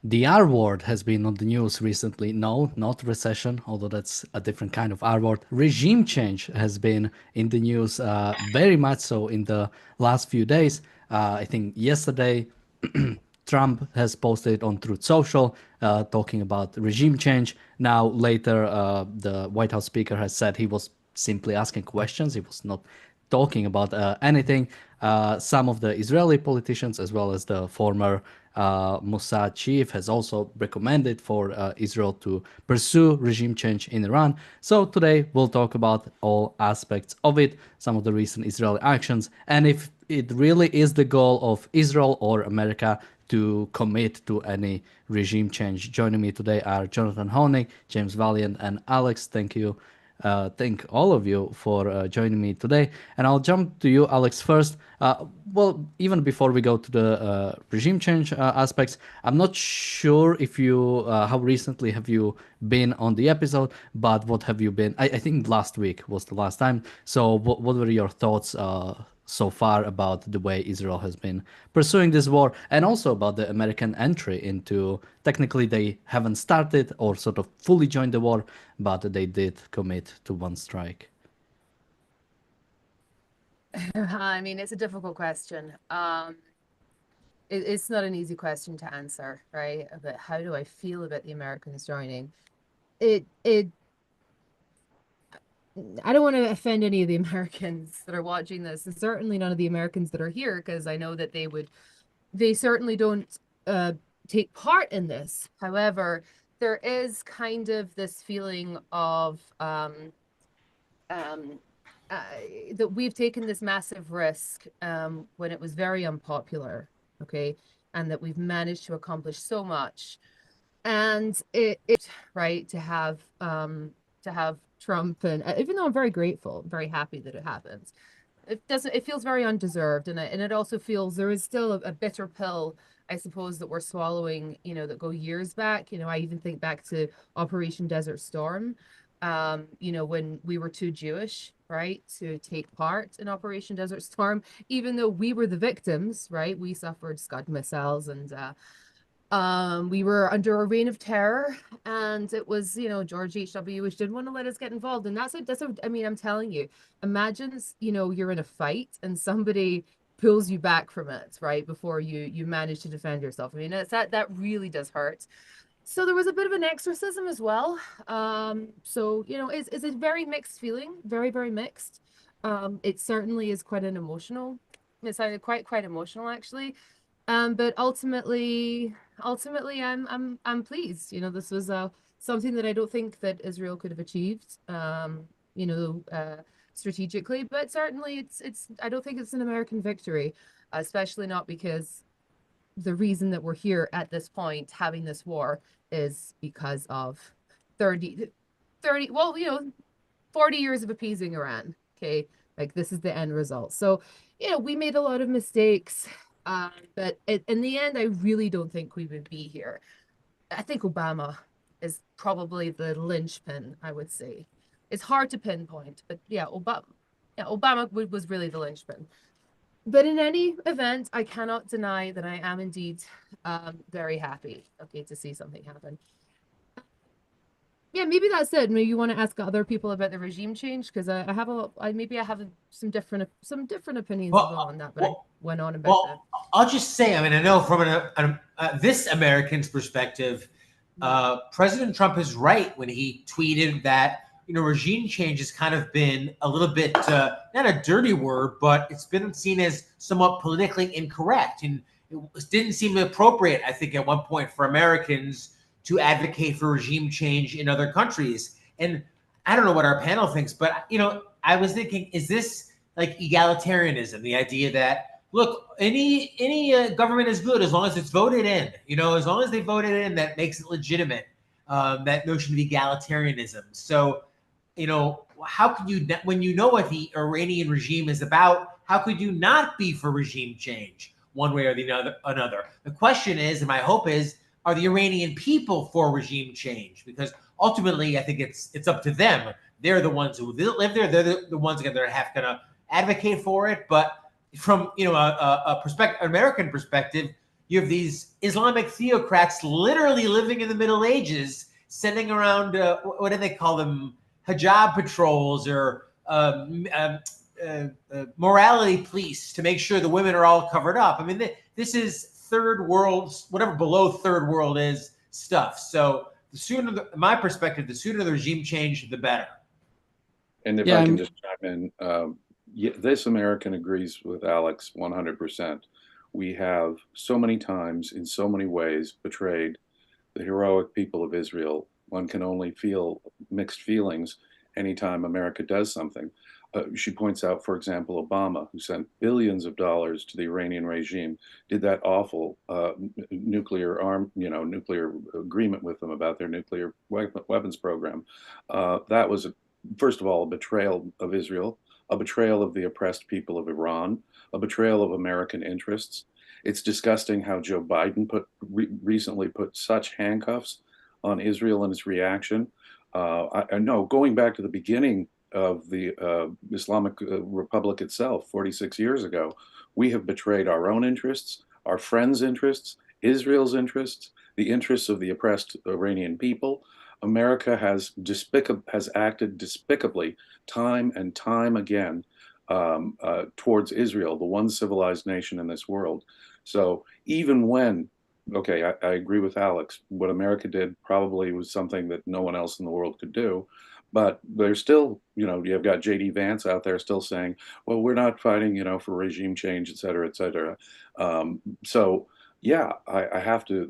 The R word has been on the news recently. No, not recession, although that's a different kind of R word. Regime change has been in the news very much so in the last few days. I think yesterday Trump has posted on Truth Social talking about regime change. Now, later, the White House speaker has said he was simply asking questions. He was not talking about anything. Some of the Israeli politicians, as well as the former Mossad chief, has also recommended for Israel to pursue regime change in Iran. So today we'll talk about all aspects of it, some of the recent Israeli actions, and if it really is the goal of Israel or America to commit to any regime change. Joining me today are Jonathan Honig, James Valiant, and Alex. Thank all of you for joining me today. And I'll jump to you, Alex, first. Well, even before we go to the regime change aspects, I'm not sure if how recently have you been on the episode, but what have you been? I think last week was the last time. So, what were your thoughts so far about the way Israel has been pursuing this war, and also about the American entry into, technically they haven't started or sort of fully joined the war, but they did commit to one strike? I mean, it's a difficult question. It's not an easy question to answer, right? But how do I feel about the Americans joining? It. I don't want to offend any of the Americans that are watching this, and certainly none of the Americans that are here, because I know that they certainly don't take part in this. However, there is kind of this feeling of um, uh, that we've taken this massive risk when it was very unpopular, okay, and that we've managed to accomplish so much, and it right to have Trump, and even though I'm very grateful, very happy that it happens, it feels very undeserved, and it also feels there is still a bitter pill, I suppose, that we're swallowing, that go years back. I even think back to Operation Desert Storm, when we were too Jewish, right, to take part in Operation Desert Storm, even though we were the victims, right? We suffered Scud missiles, and we were under a reign of terror, and it was, George H.W. Bush didn't want to let us get involved. And I mean, I'm telling you, imagine, you're in a fight and somebody pulls you back from it, right? Before you manage to defend yourself. I mean, that really does hurt. So there was a bit of an exorcism as well. So, it's a very mixed feeling, very, very mixed. It certainly is quite an emotional, it's quite emotional, actually. But ultimately, I'm pleased. This was something that I don't think that Israel could have achieved. You know, uh, Strategically, but certainly it's. I don't think it's an American victory, especially not because the reason that we're here at this point having this war is because of 30, 30. Well, 40 years of appeasing Iran. Okay, like this is the end result. So, we made a lot of mistakes. But in the end, I really don't think we would be here. I think Obama is probably the linchpin, I would say. It's hard to pinpoint, but Obama was really the linchpin. But in any event, I cannot deny that I am indeed very happy, okay, to see something happen. Yeah, maybe that's it. Maybe you want to ask other people about the regime change, because I have maybe I have some different opinions as well Well, on that, but I well, went on about that. well, I'll just say, I mean, I know from this American's perspective, President Trump is right when he tweeted that regime change has kind of been a little bit not a dirty word, but it's been seen as somewhat politically incorrect, and it didn't seem appropriate, I think, at one point for Americans to advocate for regime change in other countries. And I don't know what our panel thinks, but I was thinking, is this like egalitarianism, the idea that look, any government is good as long as it's voted in. As long as they voted in, that makes it legitimate. That notion of egalitarianism. So, how could you, when you know what the Iranian regime is about, how could you not be for regime change one way or the other? Another. The question is, and my hope is, are the Iranian people for regime change? Because ultimately, I think it's up to them. They're the ones who live there. They're the ones that are have to advocate for it. But from a perspective, American perspective, you have these Islamic theocrats literally living in the Middle Ages, sending around what do they call them, hijab patrols or morality police to make sure the women are all covered up. I mean, this is third world, whatever below third world is stuff. So the sooner, my perspective, the sooner the regime change, the better. And if I can just chime in, this American agrees with Alex 100%. We have so many times, in so many ways, betrayed the heroic people of Israel. One can only feel mixed feelings anytime America does something. She points out, for example, Obama, who sent billions of dollars to the Iranian regime, did that awful nuclear agreement with them about their nuclear weapons program. That was, first of all, a betrayal of Israel, a betrayal of the oppressed people of Iran, a betrayal of American interests. It's disgusting how Joe Biden recently put such handcuffs on Israel and its reaction. I know, going back to the beginning of the Islamic Republic itself 46 years ago, we have betrayed our own interests, our friends' interests, Israel's interests, the interests of the oppressed Iranian people. America has acted despicably time and time again towards Israel, the one civilized nation in this world. So even when, okay, I agree with Alex, what America did probably was something that no one else in the world could do. But there's still, you've got J.D. Vance out there still saying, well, we're not fighting, for regime change, et cetera, et cetera. So, yeah,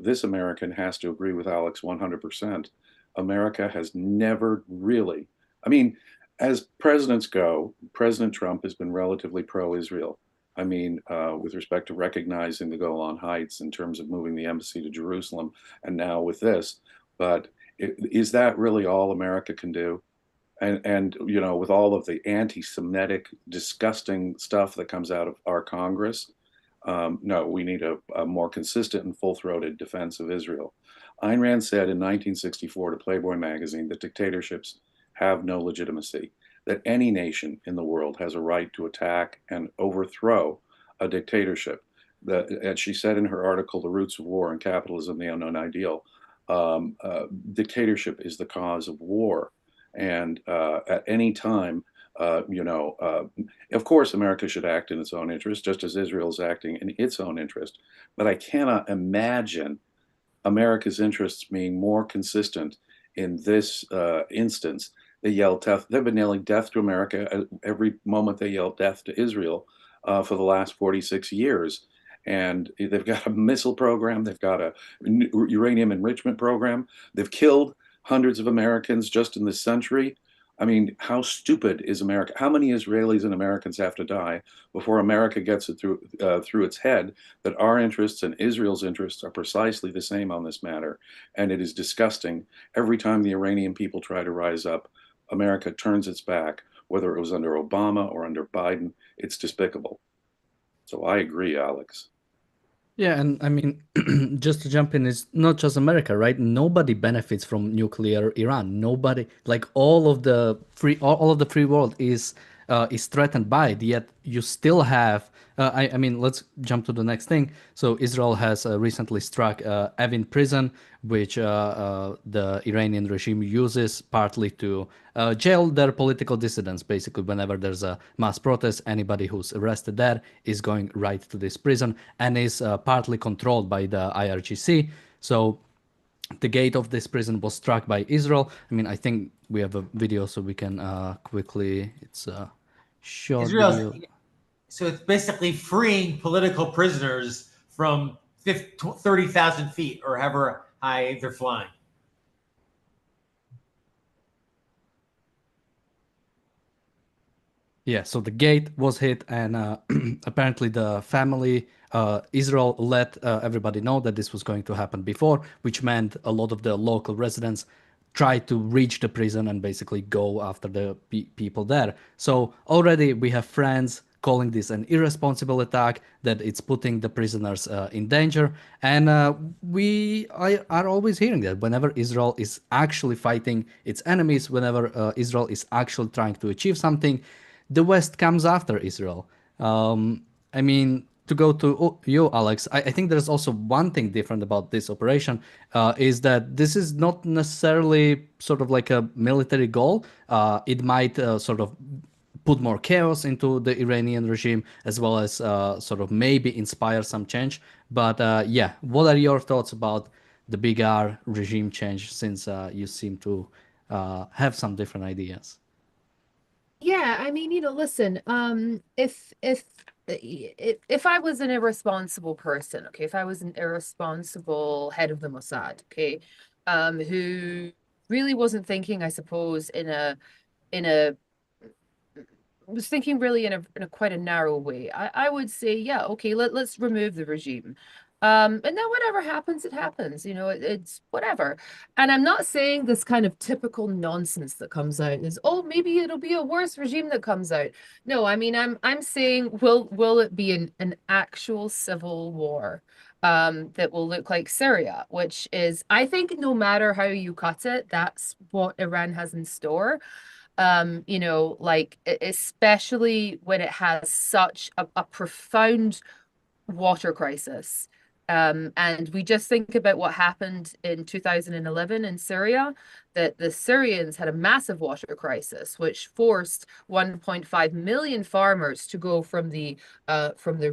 this American has to agree with Alex 100%. America has never really, as presidents go, President Trump has been relatively pro-Israel. With respect to recognizing the Golan Heights in terms of moving the embassy to Jerusalem, and now with this. But is that really all America can do? And with all of the anti-Semitic, disgusting stuff that comes out of our Congress, no, we need a more consistent and full-throated defense of Israel. Ayn Rand said in 1964 to Playboy magazine that dictatorships have no legitimacy, that any nation in the world has a right to attack and overthrow a dictatorship. As she said in her article, The Roots of War and Capitalism, the Unknown Ideal, dictatorship is the cause of war. And at any time, of course, America should act in its own interest, just as Israel is acting in its own interest. But I cannot imagine America's interests being more consistent in this instance. They yell death. They've been yelling death to America every moment they yell death to Israel for the last 46 years. And they've got a missile program. They've got a uranium enrichment program. They've killed hundreds of Americans just in this century. How stupid is America? How many Israelis and Americans have to die before America gets it through its head that our interests and Israel's interests are precisely the same on this matter? And it is disgusting. Every time the Iranian people try to rise up, America turns its back, whether it was under Obama or under Biden. It's despicable. So I agree, Alex. Yeah, and just to jump in, it's not just America, right? Nobody benefits from nuclear Iran. Nobody, like all of the free world is threatened by it. Yet you still have. Let's jump to the next thing. So Israel has recently struck Evin prison, which the Iranian regime uses partly to jail their political dissidents. Basically, whenever there's a mass protest, anybody who's arrested there is going right to this prison and is partly controlled by the IRGC. So the gate of this prison was struck by Israel. I think we have a video, so we can quickly. It's a short video. So it's basically freeing political prisoners from 30,000 feet or however high they're flying. Yeah, so the gate was hit, and apparently the family, Israel let everybody know that this was going to happen before, which meant a lot of the local residents tried to reach the prison and basically go after the people there. So already we have friends calling this an irresponsible attack, that it's putting the prisoners in danger. And we are always hearing that whenever Israel is actually fighting its enemies, whenever Israel is actually trying to achieve something, the West comes after Israel. to go to you, Alex, I think there's also one thing different about this operation, is that this is not necessarily sort of like a military goal. It might sort of put more chaos into the Iranian regime, as well as sort of maybe inspire some change. But yeah, what are your thoughts about the big R regime change, since you seem to have some different ideas? Yeah, I mean, listen, if I was an irresponsible person, okay, if I was an irresponsible head of the Mossad, okay, who really wasn't thinking, I suppose, in a was thinking really in a quite a narrow way, I would say, yeah, okay, let's remove the regime. And then whatever happens, it happens, it's whatever. And I'm not saying this kind of typical nonsense that comes out is, oh, maybe it'll be a worse regime that comes out. No, I mean, I'm saying, will it be an actual civil war that will look like Syria, which is, I think, no matter how you cut it, that's what Iran has in store. Like especially when it has such a profound water crisis. And we just think about what happened in 2011 in Syria, that the Syrians had a massive water crisis, which forced 1.5 million farmers to go from the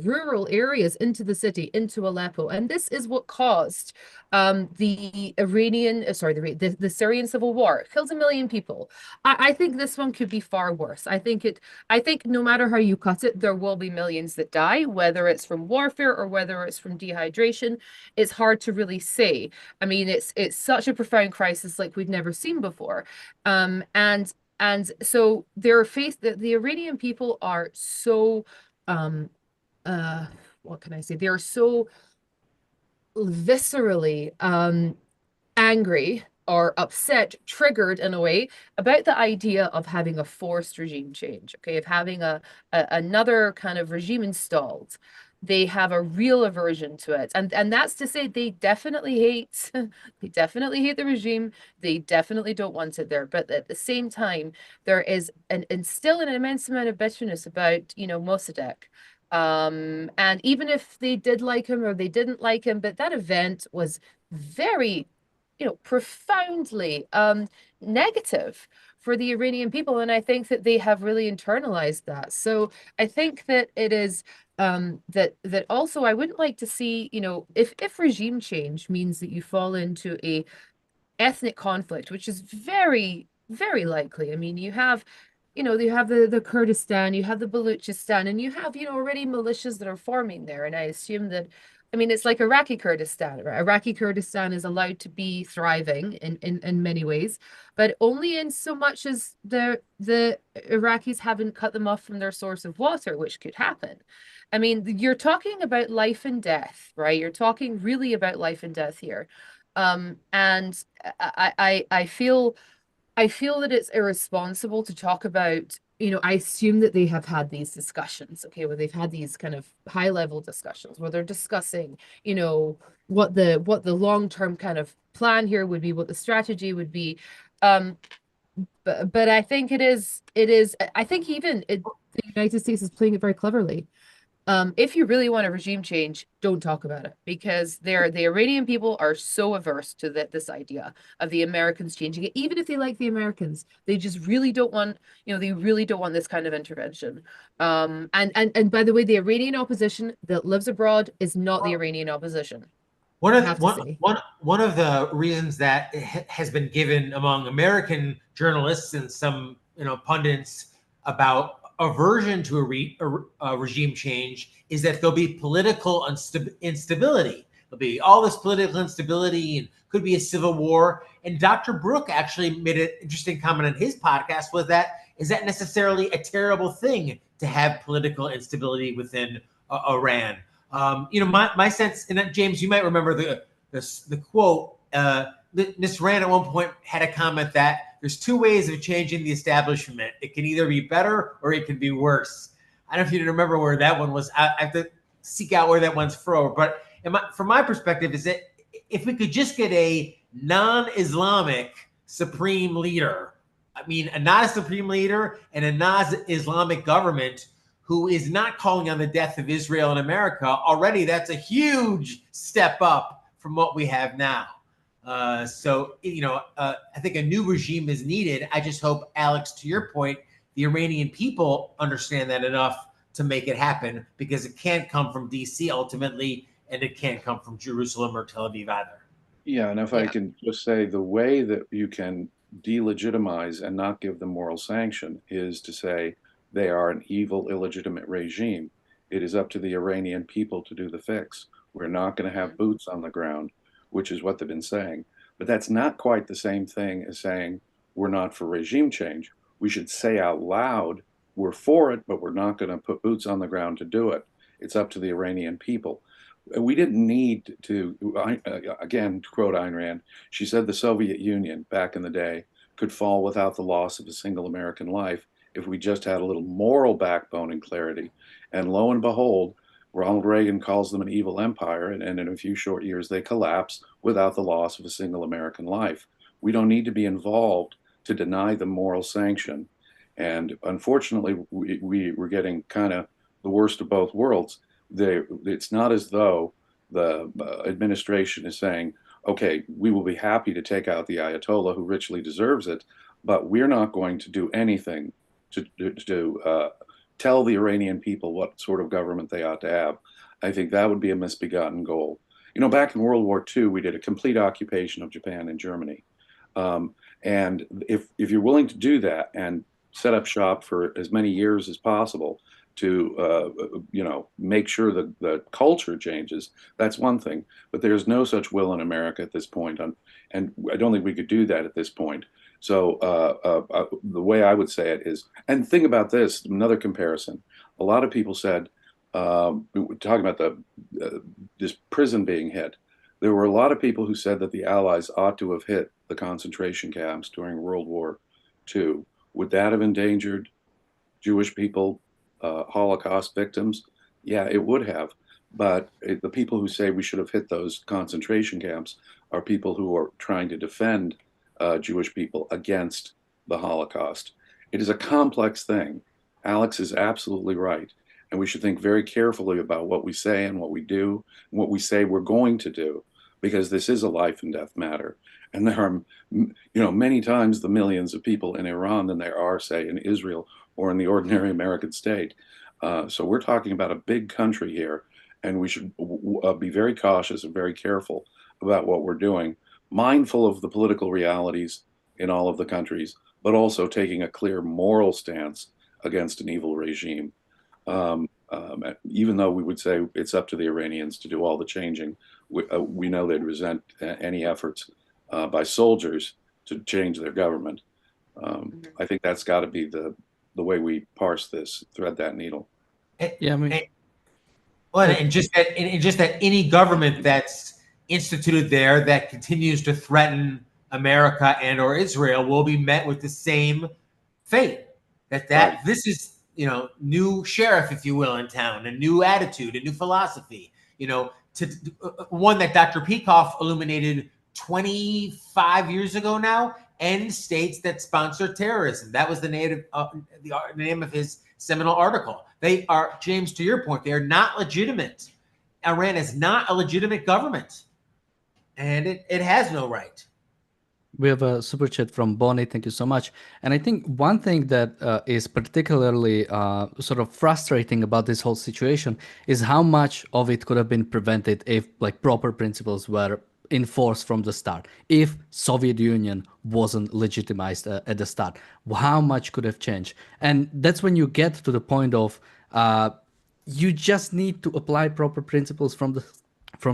rural areas into the city, into Aleppo. And this is what caused the Syrian civil war. It killed 1 million people. I think this one could be far worse. I think no matter how you cut it, there will be millions that die, whether it's from warfare or whether it's from dehydration. It's hard to really say. I mean, it's such a profound crisis like we've never seen before. And so the Iranian people are so what can I say? They are so viscerally angry or upset, triggered in a way, about the idea of having a forced regime change, okay, of having another kind of regime installed. They have a real aversion to it. And that's to say they definitely hate the regime. They definitely don't want it there. But at the same time, there is still an immense amount of bitterness about, Mossadegh. And even if they did like him or they didn't like him, but that event was very, profoundly negative for the Iranian people. And I think that they have really internalized that. So I think that it is that also I wouldn't like to see, if regime change means that you fall into a ethnic conflict, which is very, very likely. I mean, you have the Kurdistan, you have the Baluchistan, and you have, already militias that are forming there. And I assume that, I mean, it's like Iraqi Kurdistan, right? Iraqi Kurdistan is allowed to be thriving in many ways, but only in so much as the Iraqis haven't cut them off from their source of water, which could happen. I mean, you're talking about life and death, right? You're talking really about life and death here. And I feel that it's irresponsible to talk about, I assume that they have had these discussions, okay, where they've had these kind of high level discussions where they're discussing, what the long-term kind of plan here would be, what the strategy would be. But I think I think even the United States is playing it very cleverly. If you really want a regime change, don't talk about it, because the Iranian people are so averse to this idea of the Americans changing it. Even if they like the Americans, they just really don't want, they really don't want this kind of intervention. And by the way, the Iranian opposition that lives abroad is not the Iranian opposition. One of the reasons that has been given among American journalists and some pundits about aversion to a regime change is that there'll be political instability. There'll be all this political instability and could be a civil war. And Dr. Brook actually made an interesting comment on his podcast, was that, is that necessarily a terrible thing to have political instability within Iran? My sense, and that, James, you might remember the quote, Ms. Rand at one point had a comment that there's two ways of changing the establishment. It can either be better or it can be worse. I don't know if you remember where that one was. I have to seek out where that one's from. But from my perspective, is that if we could just get a non-Islamic supreme leader, I mean, not a supreme leader and a non-Islamic government, who is not calling on the death of Israel and America, already that's a huge step up from what we have now. So, I think a new regime is needed. I just hope, Alex, to your point, the Iranian people understand that enough to make it happen, because it can't come from DC ultimately, and it can't come from Jerusalem or Tel Aviv either. Yeah, and if I can just say, the way that you can delegitimize and not give them moral sanction is to say they are an evil, illegitimate regime. It is up to the Iranian people to do the fix. We're not going to have boots on the ground, which is what they've been saying. But that's not quite the same thing as saying we're not for regime change. We should say out loud, we're for it, but we're not going to put boots on the ground to do it. It's up to the Iranian people. We didn't need to, again, to quote Ayn Rand, she said the Soviet Union back in the day could fall without the loss of a single American life if we just had a little moral backbone and clarity. And lo and behold, Ronald Reagan calls them an evil empire, and in a few short years they collapse without the loss of a single American life. We don't need to be involved to deny them moral sanction. And unfortunately, we're getting kind of the worst of both worlds. It's not as though the administration is saying, okay, we will be happy to take out the Ayatollah who richly deserves it, but we're not going to do anything to tell the Iranian people what sort of government they ought to have. I think that would be a misbegotten goal. Back in World War II, we did a complete occupation of Japan and Germany. And if you're willing to do that and set up shop for as many years as possible to make sure that the culture changes, that's one thing. But there's no such will in America at this point, and I don't think we could do that at this point. So the way I would say it is, and think about this, another comparison. A lot of people said, we were talking about this prison being hit. There were a lot of people who said that the Allies ought to have hit the concentration camps during World War II. Would that have endangered Jewish people, Holocaust victims? Yeah, it would have. But the people who say we should have hit those concentration camps are people who are trying to defend Jewish people against the Holocaust. It is a complex thing. Alex is absolutely right. And we should think very carefully about what we say and what we do, and what we say we're going to do, because this is a life and death matter. And there are, many times the millions of people in Iran than there are, say, in Israel or in the ordinary American state. So we're talking about a big country here, and we should be very cautious and very careful about what we're doing, mindful of the political realities in all of the countries, but also taking a clear moral stance against an evil regime. Even though we would say it's up to the Iranians to do all the changing, we know they'd resent any efforts by soldiers to change their government. I think that's got to be the way we parse this, thread that needle. Yeah, I mean, and just that any government that's instituted there that continues to threaten America and or Israel will be met with the same fate. Right. This is new sheriff, if you will, in town, a new attitude, a new philosophy. One that Dr. Peikoff illuminated 25 years ago now, end states that sponsor terrorism. That was the name of his seminal article. They are, James, to your point, they are not legitimate. Iran is not a legitimate government, and it has no right. We have a super chat from Bonnie. Thank you so much. And I think one thing that is particularly sort of frustrating about this whole situation is how much of it could have been prevented if proper principles were enforced from the start. If Soviet Union wasn't legitimized at the start, how much could have changed? And that's when you get to the point of you just need to apply proper principles from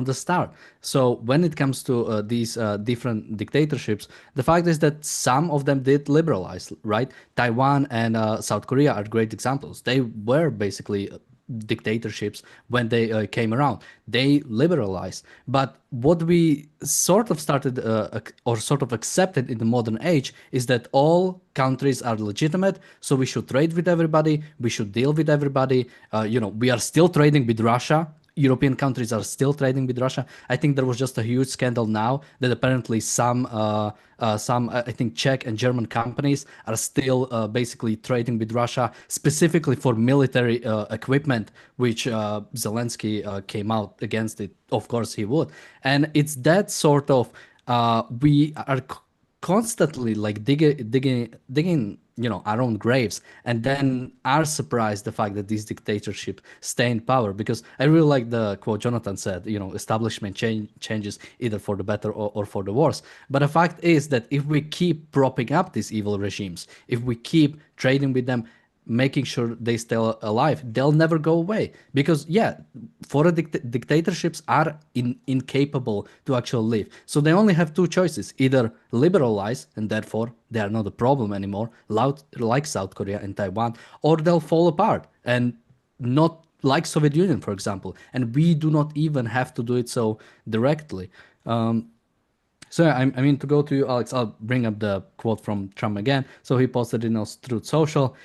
the start. So when it comes to these different dictatorships, the fact is that some of them did liberalize, right? Taiwan and South Korea are great examples. They were basically dictatorships when they came around. They liberalized. But what we sort of started or sort of accepted in the modern age is that all countries are legitimate, so we should trade with everybody, we should deal with everybody. We are still trading with Russia, European countries are still trading with Russia. I think there was just a huge scandal now that apparently some I think Czech and German companies are still basically trading with Russia specifically for military equipment, which Zelensky came out against it. Of course he would, and it's that sort of we are constantly like digging our own graves, and then are surprised the fact that these dictatorships stay in power. Because I really like the quote Jonathan said, establishment changes either for the better or for the worse. But the fact is that if we keep propping up these evil regimes, if we keep trading with them, making sure they stay alive, they'll never go away. Because foreign dictatorships are incapable to actually live. So they only have two choices: either liberalize, and therefore they are not a problem anymore, like South Korea and Taiwan, or they'll fall apart, and not like Soviet Union, for example. And we do not even have to do it so directly. So I mean, to go to you, Alex, I'll bring up the quote from Trump again. So he posted in Truth Social: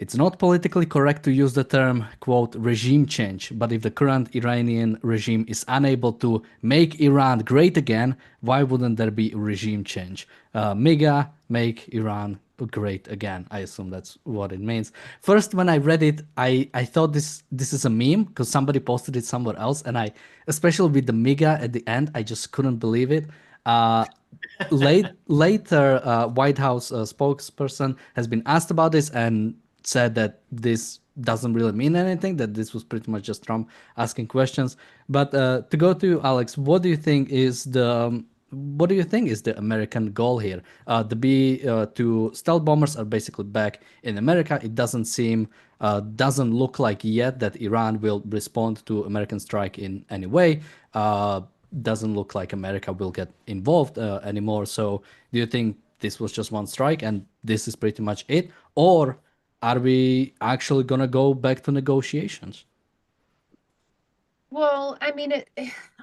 "It's not politically correct to use the term, quote, regime change, but if the current Iranian regime is unable to make Iran great again, why wouldn't there be a regime change? MIGA, make Iran great again." I assume that's what it means. First, when I read it, I thought this is a meme because somebody posted it somewhere else, and especially with the MIGA at the end, I just couldn't believe it. Later, White House spokesperson has been asked about this and said that this doesn't really mean anything, that this was pretty much just Trump asking questions. But to go to you, Alex, what do you think is the American goal here? The B-2 stealth bombers are basically back in America. It doesn't look like yet that Iran will respond to American strike in any way. Doesn't look like America will get involved anymore. So do you think this was just one strike and this is pretty much it? Or are we actually going to go back to negotiations? Well, I mean,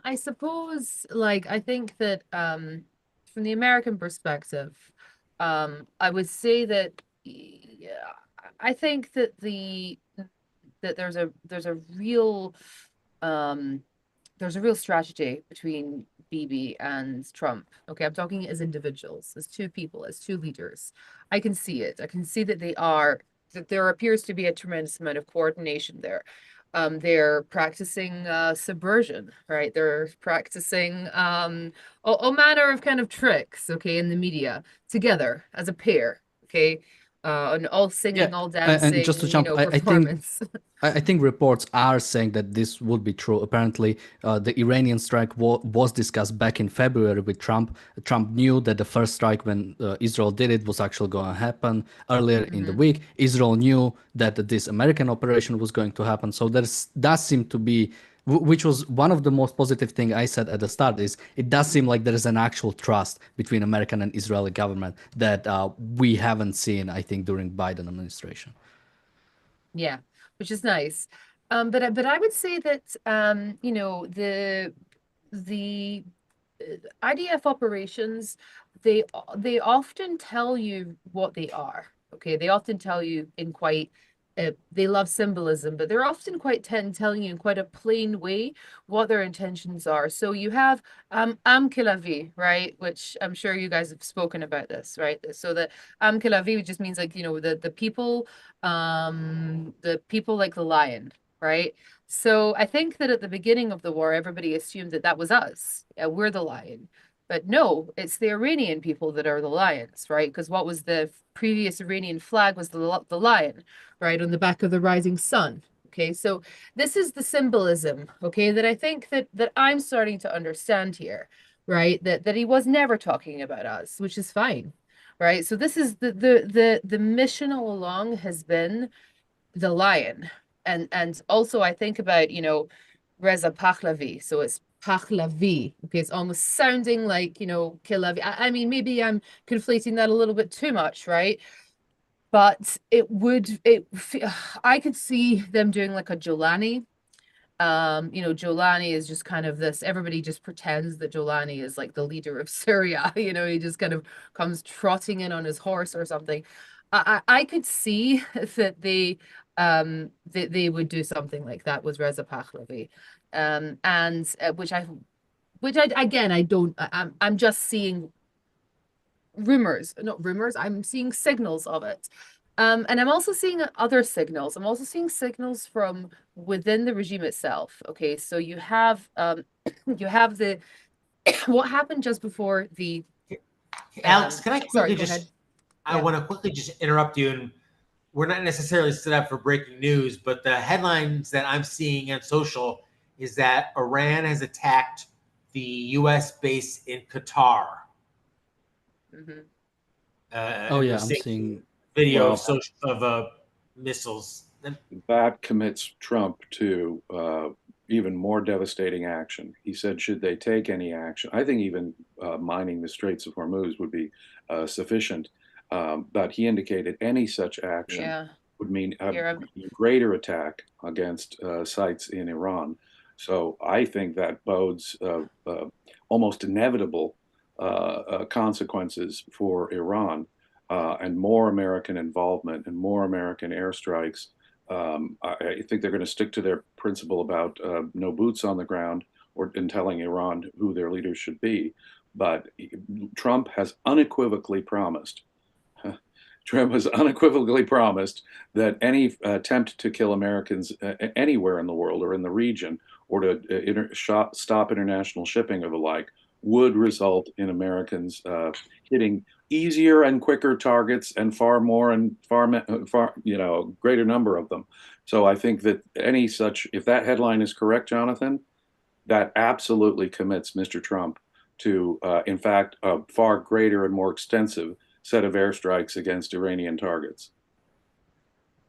I suppose, like, I think that from the American perspective, I would say that I think that there's a real strategy between Bibi and Trump. Okay, I'm talking as individuals, as two people, as two leaders. I can see it. I can see that there appears to be a tremendous amount of coordination there. They're practicing subversion, right? They're practicing all manner of kind of tricks, okay, in the media together as a pair, okay, and all singing, all dancing, and just to jump, performance. I think reports are saying that this would be true. Apparently, the Iranian strike was discussed back in February with Trump. Trump knew that the first strike when Israel did it was actually going to happen earlier in the week. Israel knew that this American operation was going to happen. So does seem to be, which was one of the most positive thing I said at the start, is it does seem like there is an actual trust between American and Israeli government that we haven't seen, I think, during Biden administration. Yeah, which is nice. But I would say that the IDF operations, they often tell you what they are. Okay, they often tell you in quite they love symbolism, but they're often quite telling you in quite a plain way what their intentions are. So you have Amkilavi, right? Which I'm sure you guys have spoken about this, right? So the Amkilavi just means like, the people like the lion, right? So I think that at the beginning of the war, everybody assumed that was us. We're the lion. But no, it's the Iranian people that are the lions, right? Because what was the previous Iranian flag was the lion, right, on the back of the rising sun. Okay, so this is the symbolism, okay, that I think that I'm starting to understand here, right? That he was never talking about us, which is fine, right? So this is the mission all along has been the lion, and also I think about Reza Pahlavi, so it's Pahlavi. Okay, it's almost sounding like Kilavi. I mean, maybe I'm conflating that a little bit too much, right? But I could see them doing like a Jolani. Jolani is just kind of this, everybody just pretends that Jolani is like the leader of Syria. He just kind of comes trotting in on his horse or something. I could see that they would do something like that with Reza Pahlavi. and which I again, I don't. I'm just seeing rumors, not rumors. I'm seeing signals of it. And I'm also seeing other signals. I'm also seeing signals from within the regime itself. Okay, so you have you have the what happened just before the Alex, can I quickly I want to quickly just interrupt you, and we're not necessarily set up for breaking news, but the headlines that I'm seeing on social is that Iran has attacked the U.S. base in Qatar. Mm-hmm. Oh yeah, I'm seeing video of missiles. That commits Trump to even more devastating action. He said, should they take any action? I think even mining the Straits of Hormuz would be sufficient. But he indicated any such action would mean a greater attack against sites in Iran. So I think that bodes almost inevitable consequences for Iran and more American involvement and more American airstrikes. I think they're going to stick to their principle about no boots on the ground in telling Iran who their leaders should be. But Trump has unequivocally promised. Trump has unequivocally promised that any attempt to kill Americans anywhere in the world or in the region, or to stop international shipping or the like, would result in Americans hitting easier and quicker targets and far more and far greater number of them. So I think that any such, if that headline is correct, Jonathan, that absolutely commits Mr. Trump to, in fact, a far greater and more extensive set of airstrikes against Iranian targets.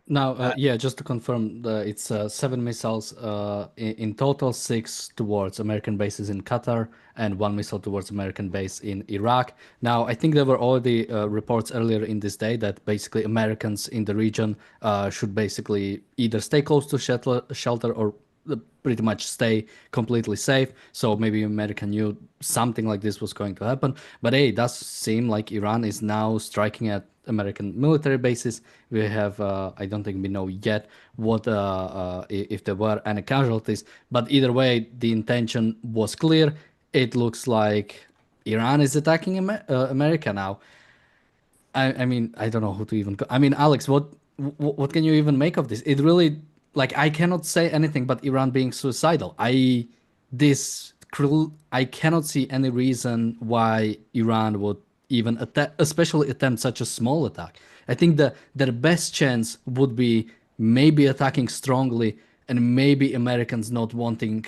Now, yeah, just to confirm, it's 7 missiles in total, 6 towards American bases in Qatar and 1 missile towards American base in Iraq. Now, I think there were already reports earlier in this day that basically Americans in the region should basically either stay close to shelter or pretty much stay completely safe. So maybe America knew something like this was going to happen. But hey, it does seem like Iran is now striking at American military bases. We have, I don't think we know yet what if there were any casualties. But either way, the intention was clear. It looks like Iran is attacking America now. I mean, I don't know who to even. I mean, Alex, what can you even make of this? It really, like, I cannot say anything but Iran being suicidal. I cannot see any reason why Iran would even especially attempt such a small attack. I think their best chance would be maybe attacking strongly and maybe Americans not wanting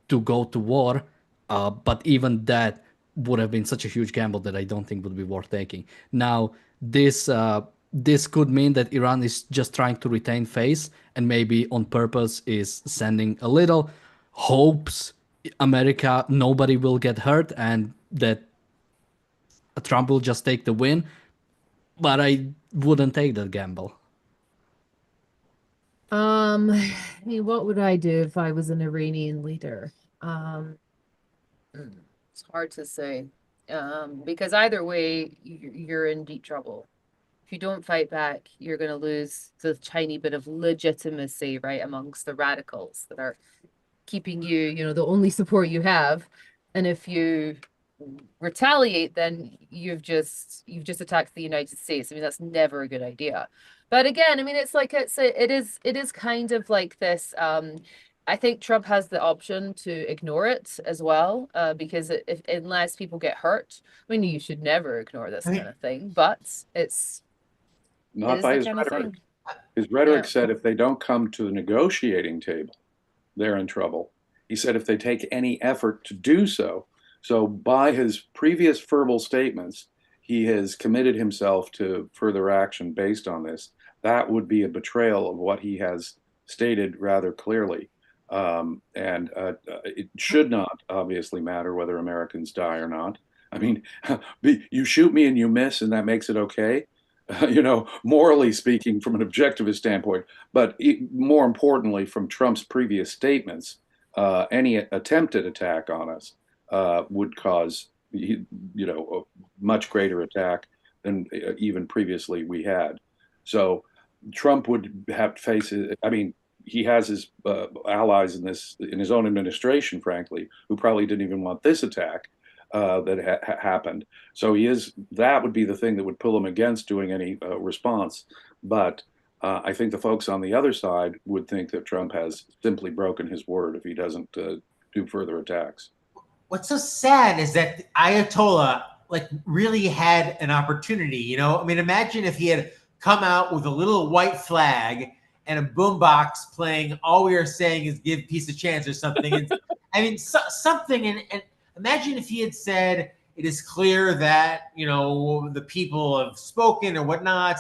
to go to war. But even that would have been such a huge gamble that I don't think would be worth taking. Now, this could mean that Iran is just trying to retain face and maybe on purpose is sending a little hopes America nobody will get hurt and that Trump will just take the win. But I wouldn't take that gamble. I mean, what would I do if I was an Iranian leader? It's hard to say. Because either way, you're in deep trouble. If you don't fight back, you're going to lose the tiny bit of legitimacy, right, amongst the radicals that are keeping you, the only support you have. And if you retaliate, then you've just attacked the United States. I mean, that's never a good idea. But again, I mean, it is kind of like this. I think Trump has the option to ignore it as well, because unless people get hurt, I mean, you should never ignore this kind of thing. But it's not by his rhetoric. His rhetoric said if they don't come to the negotiating table, they're in trouble. He said if they take any effort to do so. So by his previous verbal statements, he has committed himself to further action based on this. That would be a betrayal of what he has stated rather clearly. And it should not obviously matter whether Americans die or not. I mean, you shoot me and you miss, and that makes it okay. Morally speaking, from an objectivist standpoint, but more importantly, from Trump's previous statements, any attempted attack on us would cause, a much greater attack than even previously we had. So Trump would have to face it. I mean, he has his allies in his own administration, frankly, who probably didn't even want this attack that happened. So that would be the thing that would pull him against doing any response. But I think the folks on the other side would think that Trump has simply broken his word if he doesn't do further attacks. What's so sad is that the Ayatollah really had an opportunity. I mean, imagine if he had come out with a little white flag and a boombox playing "All We Are Saying Is Give Peace a Chance" or something. I mean, something. And imagine if he had said, "It is clear that the people have spoken" or whatnot.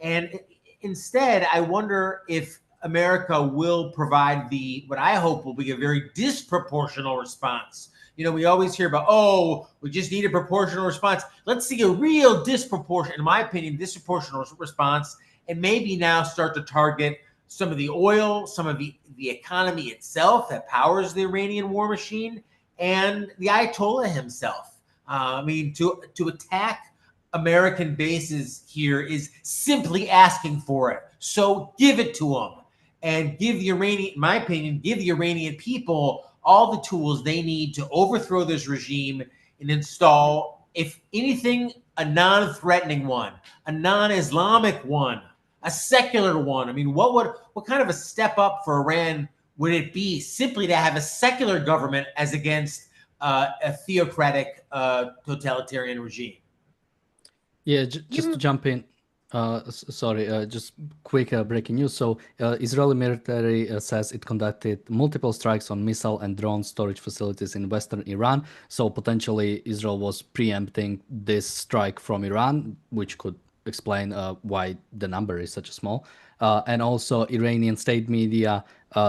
And instead, I wonder if America will provide what I hope will be a very disproportional response. We always hear about, oh, we just need a proportional response. Let's see a real disproportionate, in my opinion, disproportional response, and maybe now start to target some of the oil, some of the economy itself that powers the Iranian war machine, and the Ayatollah himself. I mean, to attack American bases here is simply asking for it. So give it to them, and give the Iranian, in my opinion, give the Iranian people all the tools they need to overthrow this regime and install, if anything, a non-threatening one, a non-Islamic one, a secular one. I mean, what kind of a step up for Iran would it be simply to have a secular government as against a theocratic totalitarian regime? Yeah, just to jump in. Sorry, just quick breaking news. So Israeli military says it conducted multiple strikes on missile and drone storage facilities in western Iran. So potentially Israel was preempting this strike from Iran, which could explain why the number is such a small. And also Iranian state media,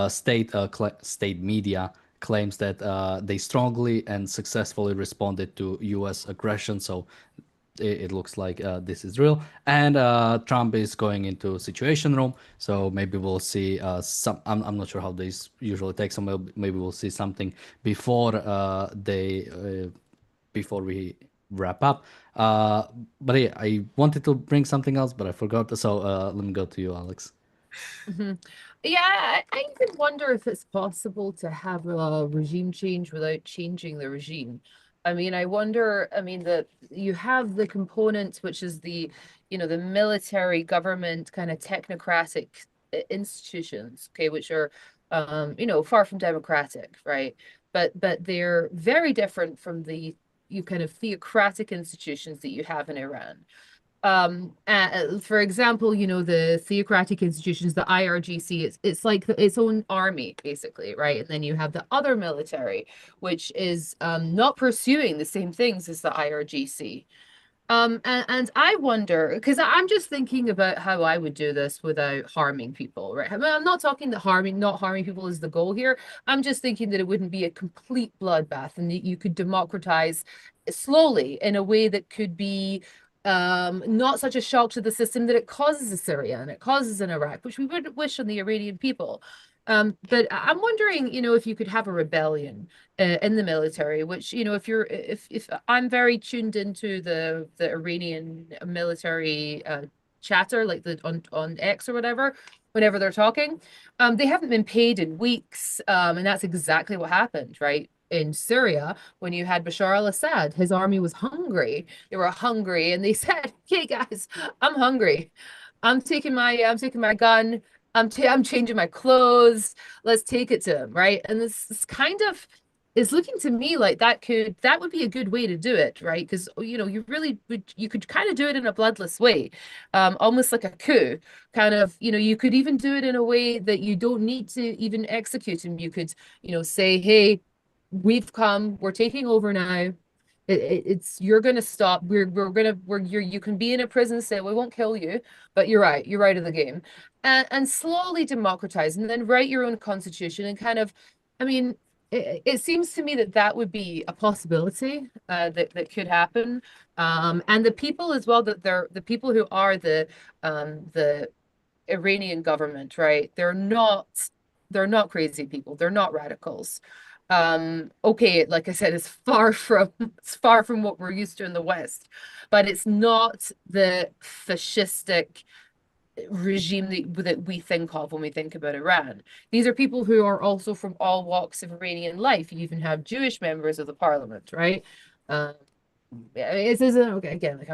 state media claims that they strongly and successfully responded to U.S. aggression. So it looks like this is real, and Trump is going into situation room, so maybe we'll see some. I'm not sure how this usually takes, so maybe we'll see something before before we wrap up. But yeah, I wanted to bring something else, but I forgot. So let me go to you, Alex. Yeah, I even wonder if it's possible to have a regime change without changing the regime. I mean, I wonder, that you have the components, which is the military government kind of technocratic institutions, okay, which are, far from democratic, right? But they're very different from the kind of theocratic institutions that you have in Iran. For example, the theocratic institutions, the IRGC, it's like its own army, basically, right? And then you have the other military, which is not pursuing the same things as the IRGC. And I wonder, because I'm just thinking about how I would do this without harming people, right? I mean, I'm not talking that not harming people is the goal here. I'm just thinking that it wouldn't be a complete bloodbath, and that you could democratize slowly in a way that could be not such a shock to the system that it causes in Syria and it causes in Iraq, which we wouldn't wish on the Iranian people. But I'm wondering, if you could have a rebellion in the military, which, if I'm very tuned into the Iranian military chatter, like on X or whatever, whenever they're talking, they haven't been paid in weeks, and that's exactly what happened, right? In Syria, when you had Bashar al-Assad, his army was hungry. They were hungry, and they said, "Hey guys, I'm hungry. I'm taking my gun. I'm changing my clothes. Let's take it to him," right? And this kind of is looking to me like that would be a good way to do it, right? Because you could kind of do it in a bloodless way, almost like a coup. Kind of, you could even do it in a way that you don't need to even execute him. You could, say, "Hey, we've come, we're taking over now. It's you're gonna stop. You can be in a prison cell. We won't kill you, but you're out of the game," and slowly democratize, and then write your own constitution, and kind of, I mean, it seems to me that would be a possibility that could happen, and the people as well, that they're the people who are the Iranian government, right? They're not crazy people. They're not radicals. Okay, like I said, it's far from what we're used to in the West, but it's not the fascistic regime that we think of when we think about Iran. These are people who are also from all walks of Iranian life. You even have Jewish members of the parliament, right? This isn't okay. Again, like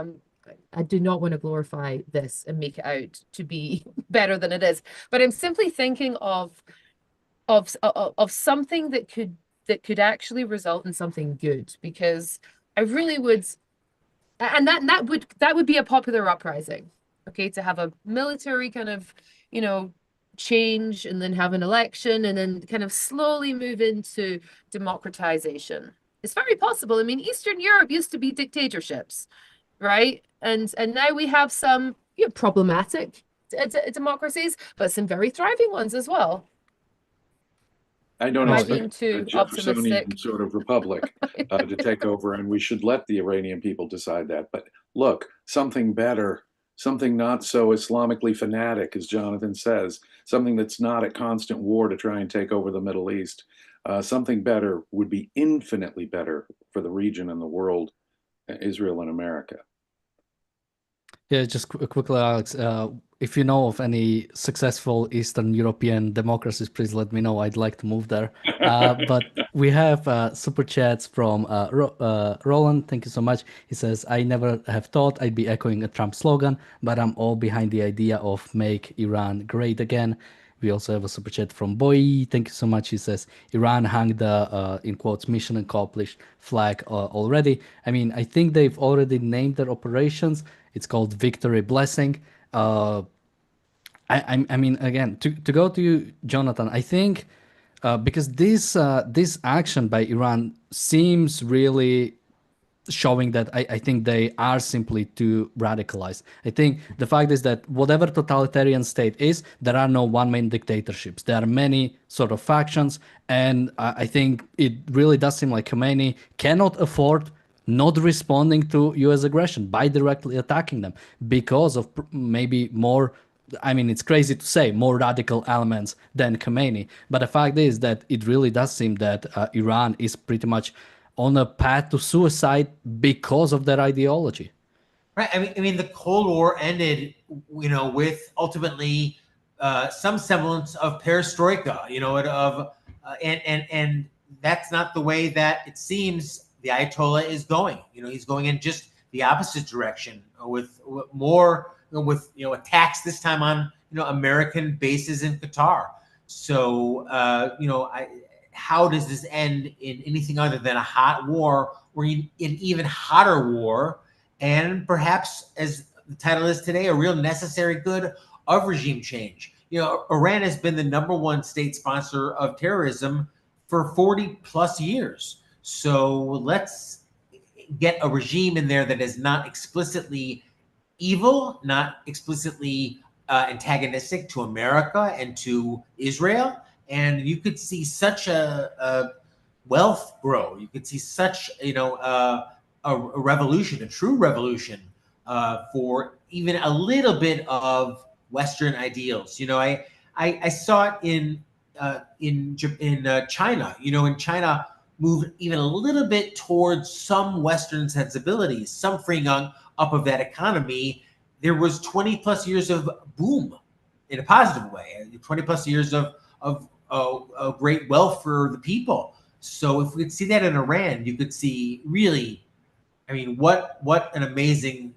I do not want to glorify this and make it out to be better than it is, but I'm simply thinking of something that could actually result in something good, because I really would, and that would be a popular uprising, okay, to have a military kind of, change, and then have an election, and then kind of slowly move into democratization. It's very possible. I mean, Eastern Europe used to be dictatorships, right? And now we have some problematic democracies, but some very thriving ones as well. I don't Am I expect being too a Jeffersonian optimistic? sort of republic to take over, and we should let the Iranian people decide that. But look, something better, something not so Islamically fanatic, as Jonathan says, something that's not at constant war to try and take over the Middle East. Something better would be infinitely better for the region and the world, Israel and America. Yeah, just quickly, Alex, if you know of any successful Eastern European democracies, please let me know. I'd like to move there. But we have super chats from Roland. Thank you so much. He says, I never have thought I'd be echoing a Trump slogan, but I'm all behind the idea of make Iran great again. We also have a super chat from Boy. Thank you so much. He says, Iran hung the, in quotes, mission accomplished flag already. I mean, I think they've already named their operations. It's called Victory Blessing. I mean, again, to go to you, Jonathan, I think because this action by Iran seems really showing that I think they are simply too radicalized. I think the fact is that whatever totalitarian state is, there are no one-man dictatorships. There are many sort of factions, and I think it really does seem like Khomeini cannot afford not responding to U.S. aggression by directly attacking them because of maybe more, I mean, it's crazy to say, more radical elements than Khomeini. But the fact is that it really does seem that Iran is pretty much on a path to suicide because of their ideology. Right. I mean, the Cold War ended, with ultimately some semblance of perestroika, and that's not the way that it seems the Ayatollah is going. He's going in just the opposite direction with more, attacks this time on, American bases in Qatar. So, how does this end in anything other than a hot war, or an even hotter war, and perhaps, as the title is today, a real necessary good of regime change? Iran has been the #1 state sponsor of terrorism for 40 plus years. So let's get a regime in there that is not explicitly evil, not explicitly antagonistic to America and to Israel. And you could see such a wealth grow. You could see such, a revolution, a true revolution for even a little bit of Western ideals. I saw it in China. In China, moved even a little bit towards some Western sensibilities, some freeing up of that economy. There was 20 plus years of boom in a positive way, 20 plus years of great wealth for the people. So if we could see that in Iran, you could see really, I mean, what an amazing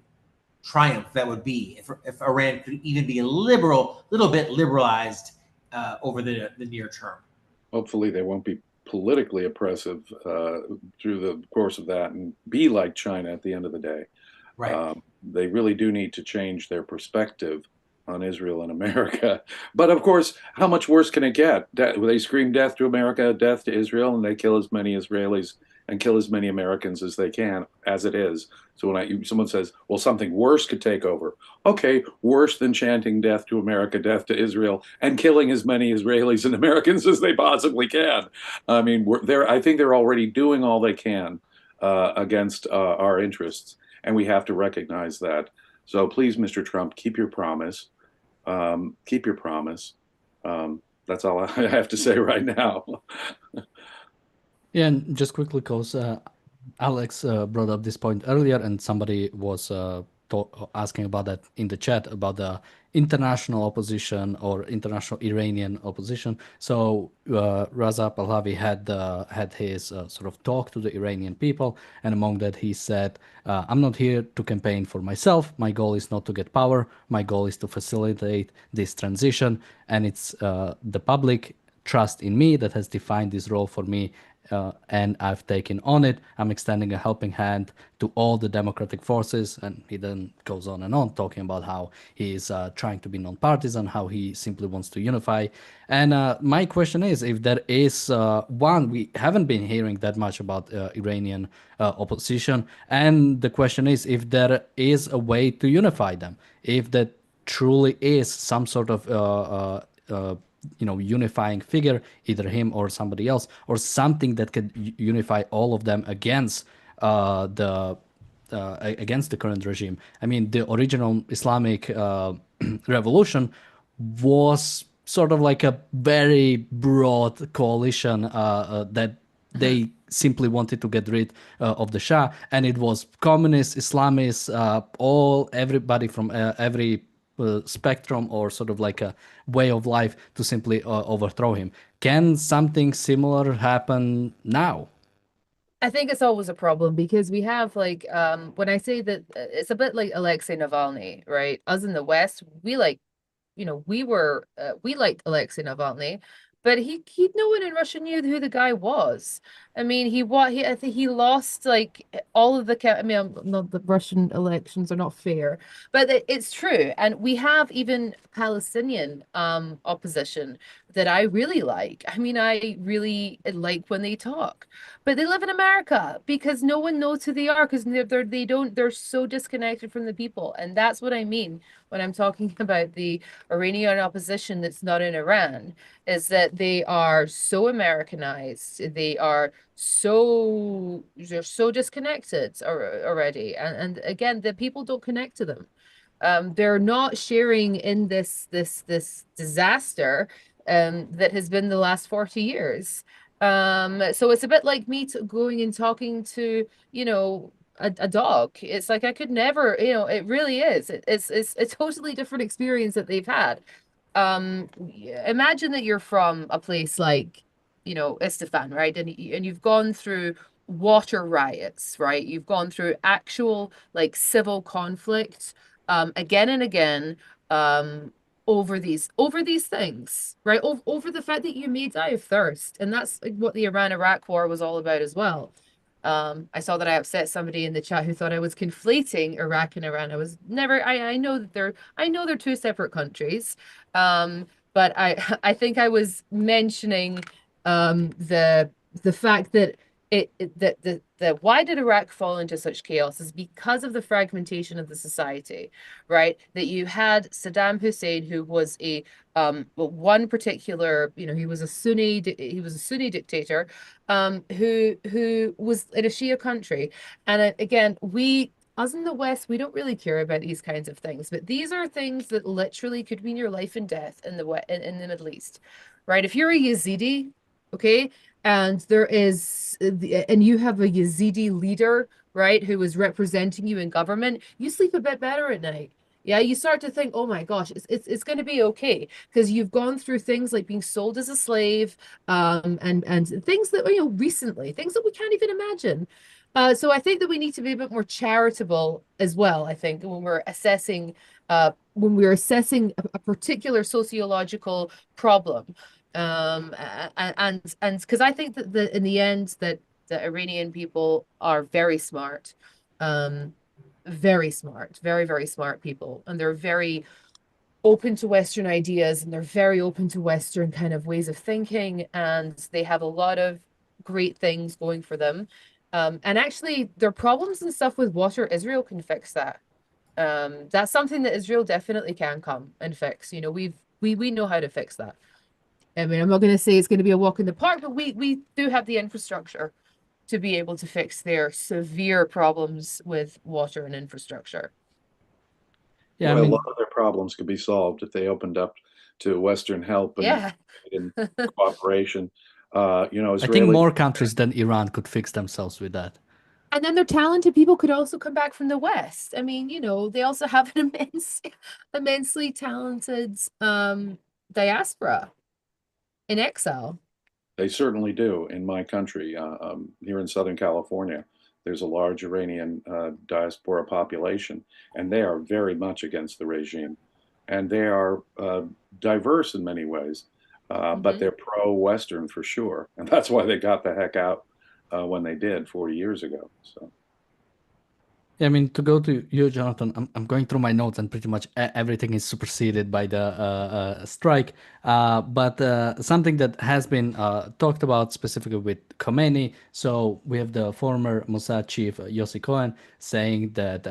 triumph that would be if Iran could even be a little bit liberalized over the near term. Hopefully they won't be politically oppressive through the course of that and be like China at the end of the day. Right. They really do need to change their perspective on Israel and America. But of course, how much worse can it get? They scream death to America, death to Israel, and they kill as many Israelis and kill as many Americans as they can, as it is. So when someone says, well, something worse could take over. Okay, worse than chanting death to America, death to Israel, and killing as many Israelis and Americans as they possibly can. I mean, I think they're already doing all they can against our interests, and we have to recognize that. So please, Mr. Trump, keep your promise. Keep your promise. That's all I have to say right now. Yeah, and just quickly, because Alex brought up this point earlier, and somebody was asking about that in the chat about the international opposition or international Iranian opposition. So Raza Pahlavi had his sort of talk to the Iranian people, and among that he said, "I'm not here to campaign for myself. My goal is not to get power. My goal is to facilitate this transition, and it's the public trust in me that has defined this role for me, and I've taken on it. I'm extending a helping hand to all the democratic forces." And he then goes on and on talking about how he is trying to be non-partisan, how he simply wants to unify. And my question is, if there is one, we haven't been hearing that much about Iranian opposition, and the question is if there is a way to unify them, if that truly is some sort of unifying figure, either him or somebody else, or something that could unify all of them against against the current regime. I mean, the original Islamic revolution was sort of like a very broad coalition that they simply wanted to get rid of the Shah, and it was communists, Islamists, everybody from every spectrum or sort of like a way of life to simply overthrow him. Can something similar happen now? I think it's always a problem because we have like when I say that it's a bit like Alexei Navalny, right? Us in the West, we like, we liked Alexei Navalny, but no one in Russia knew who the guy was. I mean, I think he lost like all of the I mean, not the Russian elections are not fair, but it's true. And we have even Palestinian opposition that I really like. I mean, I really like when they talk, but they live in America because no one knows who they are because they're so disconnected from the people. And that's what I mean when I'm talking about the Iranian opposition that's not in Iran, is that they are so Americanized. They're so disconnected already. And again, the people don't connect to them. They're not sharing in this disaster that has been the last 40 years. So it's a bit like me going and talking to, a dog. It's like I could never, it really is. It's a totally different experience that they've had. Imagine that you're from a place like, Isfahan, right? And you've gone through water riots, right? You've gone through actual like civil conflict, again and again, over these things, right? Over the fact that you may die of thirst, and that's like what the Iran-Iraq war was all about as well. I saw that I upset somebody in the chat who thought I was conflating Iraq and Iran. I was never. I know that they're two separate countries, but I think I was mentioning the fact that why did Iraq fall into such chaos is because of the fragmentation of the society, right? That you had Saddam Hussein, who was a one particular, he was a Sunni dictator, who was in a Shia country, and again, us in the West, we don't really care about these kinds of things, but these are things that literally could mean your life and death in the Middle East, right? If you're a Yazidi, okay, and you have a Yazidi leader, right, who is representing you in government, you sleep a bit better at night. Yeah, you start to think, oh my gosh, it's going to be okay because you've gone through things like being sold as a slave, and things that recently, things that we can't even imagine. So I think that we need to be a bit more charitable as well. I think when we're assessing a particular sociological problem. And because I think that in the end that the Iranian people are very smart, very smart, very, very smart people, and they're very open to Western ideas, and they're very open to Western kind of ways of thinking, and they have a lot of great things going for them. And actually, their problems and stuff with water, Israel can fix that. That's something that Israel definitely can come and fix. We know how to fix that. I mean, I'm not going to say it's going to be a walk in the park, but we do have the infrastructure to be able to fix their severe problems with water and infrastructure. Yeah, well, I mean, a lot of their problems could be solved if they opened up to Western help and cooperation. I think more countries than Iran could fix themselves with that. And then their talented people could also come back from the West. I mean, you know, they also have an immensely talented diaspora in exile. They certainly do. In my country, here in Southern California, there's a large Iranian diaspora population, and they are very much against the regime. And they are diverse in many ways, but they're pro-Western for sure. And that's why they got the heck out when they did 40 years ago. So. Yeah, I mean, to go to you, Jonathan, I'm going through my notes and pretty much everything is superseded by the strike. But something that has been talked about specifically with Khomeini. So we have the former Mossad chief, Yossi Cohen, saying that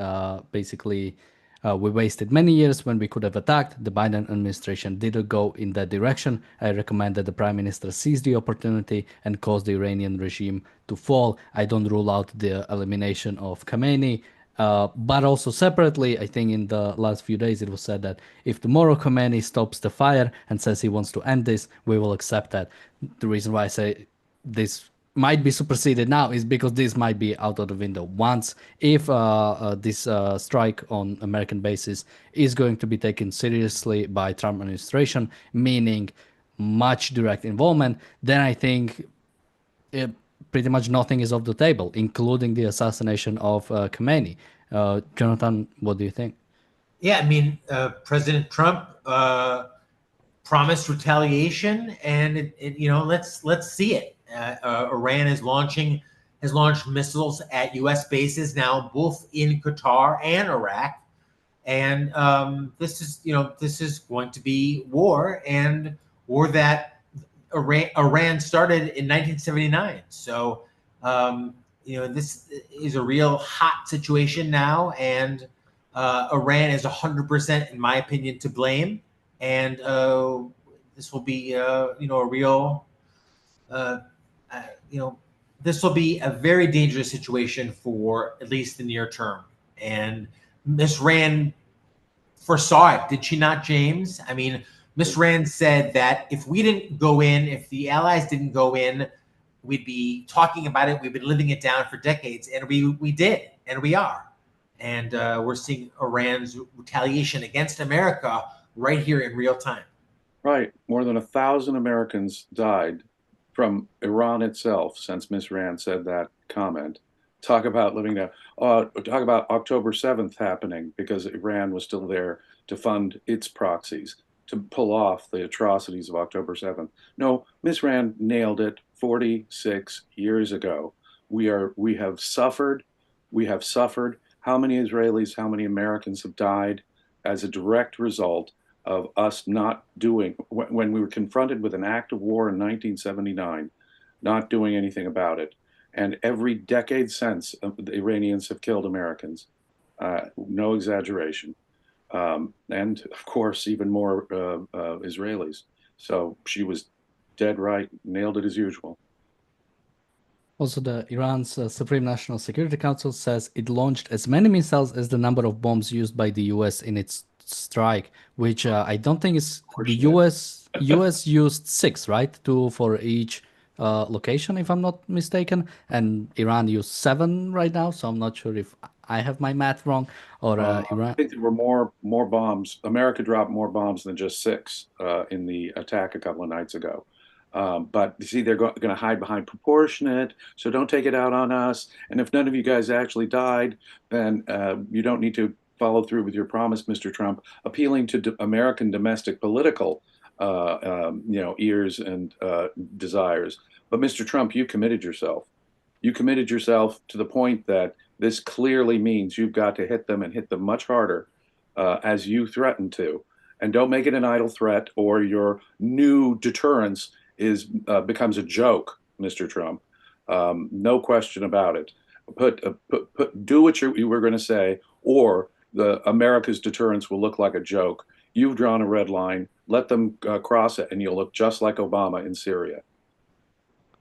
basically we wasted many years when we could have attacked. The Biden administration didn't go in that direction. I recommend that the prime minister seize the opportunity and cause the Iranian regime to fall. I don't rule out the elimination of Khamenei. But also separately, I think in the last few days it was said that if tomorrow Khomeini stops the fire and says he wants to end this, we will accept that. The reason why I say this might be superseded now is because this might be out of the window. Once, if this strike on American bases is going to be taken seriously by Trump administration, meaning much direct involvement, then I think pretty much nothing is off the table, including the assassination of Khomeini. Jonathan, what do you think? Yeah, I mean, President Trump promised retaliation, and you know, let's see it. Iran has launched missiles at U.S. bases now, both in Qatar and Iraq, and this is going to be war, and war that Iran started in 1979. So you know, this is a real hot situation now, and Iran is 100%, in my opinion, to blame. And this will be, you know, a real, you know, this will be a very dangerous situation for at least the near term. And Miss Rand foresaw it, did she not, James? I mean, Miss Rand said that if we didn't go in, if the Allies didn't go in, we'd be talking about it. We've been living it down for decades, and we did, and we are. And we're seeing Iran's retaliation against America right here in real time. Right. More than 1,000 Americans died from Iran itself since Miss Rand said that comment. Talk about living there. Talk about October 7th happening because Iran was still there to fund its proxies, to pull off the atrocities of October 7th. No, Miss Rand nailed it 46 years ago. We have suffered. We have suffered. How many Israelis, how many Americans have died as a direct result of us not doing, when we were confronted with an act of war in 1979, not doing anything about it. And every decade since, the Iranians have killed Americans. No exaggeration. And of course, even more Israelis. So she was dead right, nailed it as usual. Also, the Iran's Supreme National Security Council says it launched as many missiles as the number of bombs used by the U.S. in its strike, which I don't think is the U.S. used 6, right? 2 for each location, if I'm not mistaken, and Iran used 7 right now. So I'm not sure if I have my math wrong or Iran. I think there were more bombs. America dropped more bombs than just 6 in the attack a couple of nights ago. But you see, they're going to hide behind proportionate, so don't take it out on us. And if none of you guys actually died, then you don't need to follow through with your promise, Mr. Trump, appealing to American domestic political ears and desires. But Mr. Trump, you committed yourself. You committed yourself to the point that this clearly means you've got to hit them and hit them much harder as you threatened to. And don't make it an idle threat or your new deterrence becomes a joke, Mr. Trump. No question about it. Do what you were going to say, or America's deterrence will look like a joke. You've drawn a red line. Let them cross it, and you'll look just like Obama in Syria.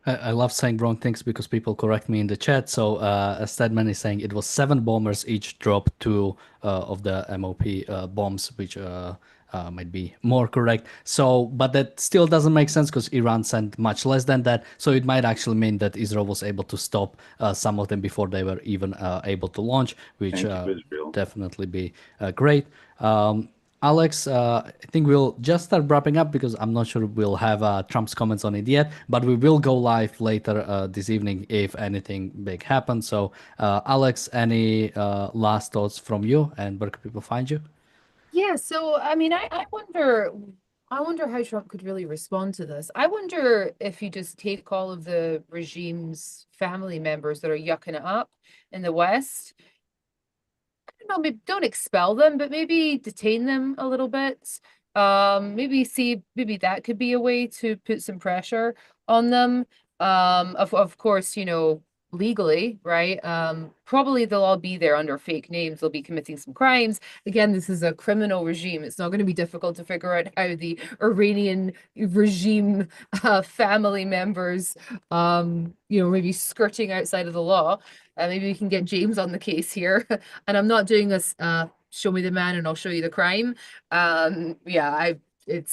I love saying wrong things because people correct me in the chat. So Stedman is saying it was 7 bombers, each dropped 2 of the MOP bombs, which might be more correct. So, but that still doesn't make sense because Iran sent much less than that. So it might actually mean that Israel was able to stop some of them before they were even able to launch, which definitely be great. Alex, I think we'll just start wrapping up because I'm not sure we'll have Trump's comments on it yet, but we will go live later this evening if anything big happens. So, Alex, any last thoughts from you, and where can people find you? Yeah, so I mean, I wonder how Trump could really respond to this. I wonder if you just take all of the regime's family members that are yucking it up in the West. I don't know, maybe don't expel them, but maybe detain them a little bit. Maybe that could be a way to put some pressure on them. Of course, legally, right? Probably they'll all be there under fake names. They'll be committing some crimes. Again, this is a criminal regime. It's not going to be difficult to figure out how the Iranian regime family members, maybe skirting outside of the law. Maybe we can get James on the case here. And I'm not doing this show me the man and I'll show you the crime. Yeah, but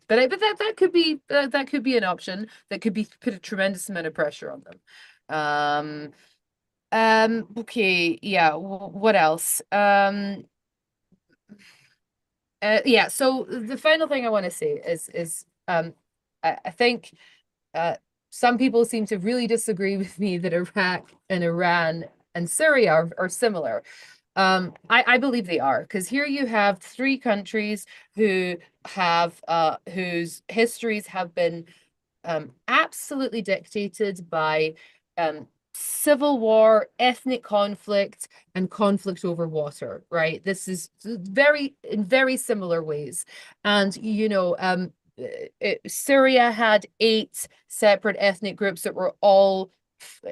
that could be an option that could be put a tremendous amount of pressure on them. Okay, yeah, what else? Yeah, so the final thing I want to say is I think some people seem to really disagree with me that Iraq and Iran and Syria are similar. I believe they are, because here you have three countries who have whose histories have been absolutely dictated by civil war, ethnic conflict, and conflict over water, right? This is in very similar ways. And, Syria had 8 separate ethnic groups that were all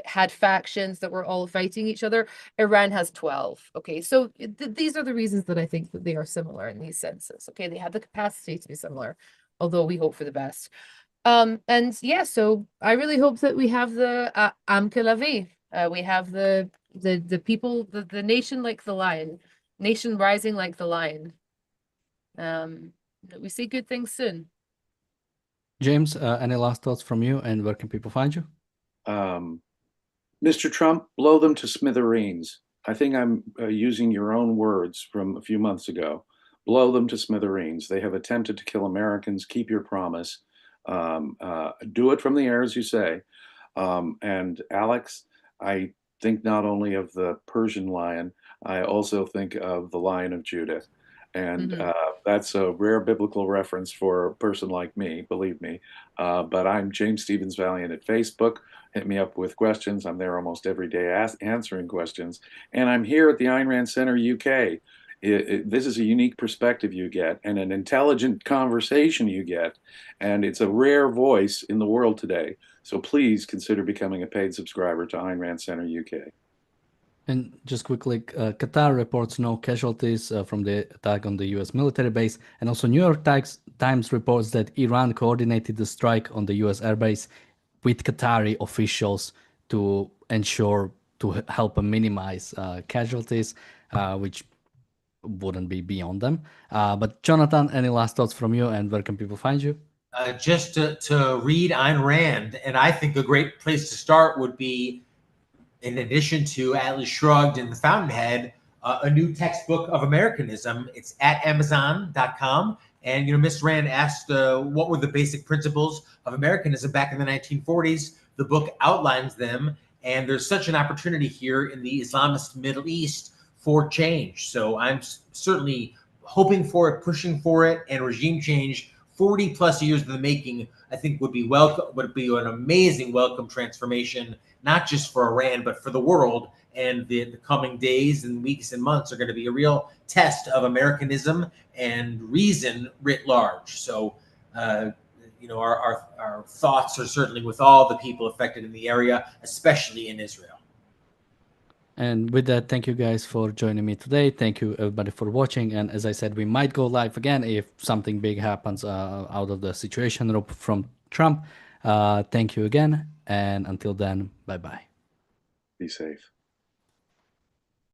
had factions that were all fighting each other. Iran has 12. Okay, so these are the reasons that I think that they are similar in these senses. Okay, they have the capacity to be similar, although we hope for the best. And yeah, so I really hope that we have the ARCUK la vie. We have the people, the nation like the lion, nation rising like the lion. We see good things soon. James, any last thoughts from you, and where can people find you? Mr. Trump, blow them to smithereens. I think I'm using your own words from a few months ago. Blow them to smithereens. They have attempted to kill Americans. Keep your promise. Do it from the air, as you say. And Alex, I think not only of the Persian lion, I also think of the Lion of Judah. And that's a rare biblical reference for a person like me, believe me. But I'm James Stevens Valiant at Facebook. Hit me up with questions. I'm there almost every day answering questions. And I'm here at the Ayn Rand Center UK. This is a unique perspective you get and an intelligent conversation you get. And it's a rare voice in the world today. So please consider becoming a paid subscriber to Ayn Rand Center UK. And just quickly, Qatar reports no casualties from the attack on the U.S. military base. And also New York Times reports that Iran coordinated the strike on the U.S. airbase with Qatari officials to ensure to help minimize casualties, which wouldn't be beyond them. But Jonathan, any last thoughts from you, and where can people find you? Just to read Ayn Rand, and I think a great place to start would be, in addition to Atlas Shrugged and The Fountainhead, a new textbook of Americanism. It's at Amazon.com. And, Miss Rand asked what were the basic principles of Americanism back in the 1940s. The book outlines them. And there's such an opportunity here in the Islamist Middle East for change. So I'm certainly hoping for it, pushing for it, and regime change 40 plus years in the making, I think would be an amazing welcome transformation, not just for Iran, but for the world. And the coming days and weeks and months are going to be a real test of Americanism and reason writ large. So, our thoughts are certainly with all the people affected in the area, especially in Israel. And with that, thank you guys for joining me today. Thank you everybody for watching. And as I said, we might go live again if something big happens out of the situation from Trump. Thank you again. And until then, bye-bye. Be safe.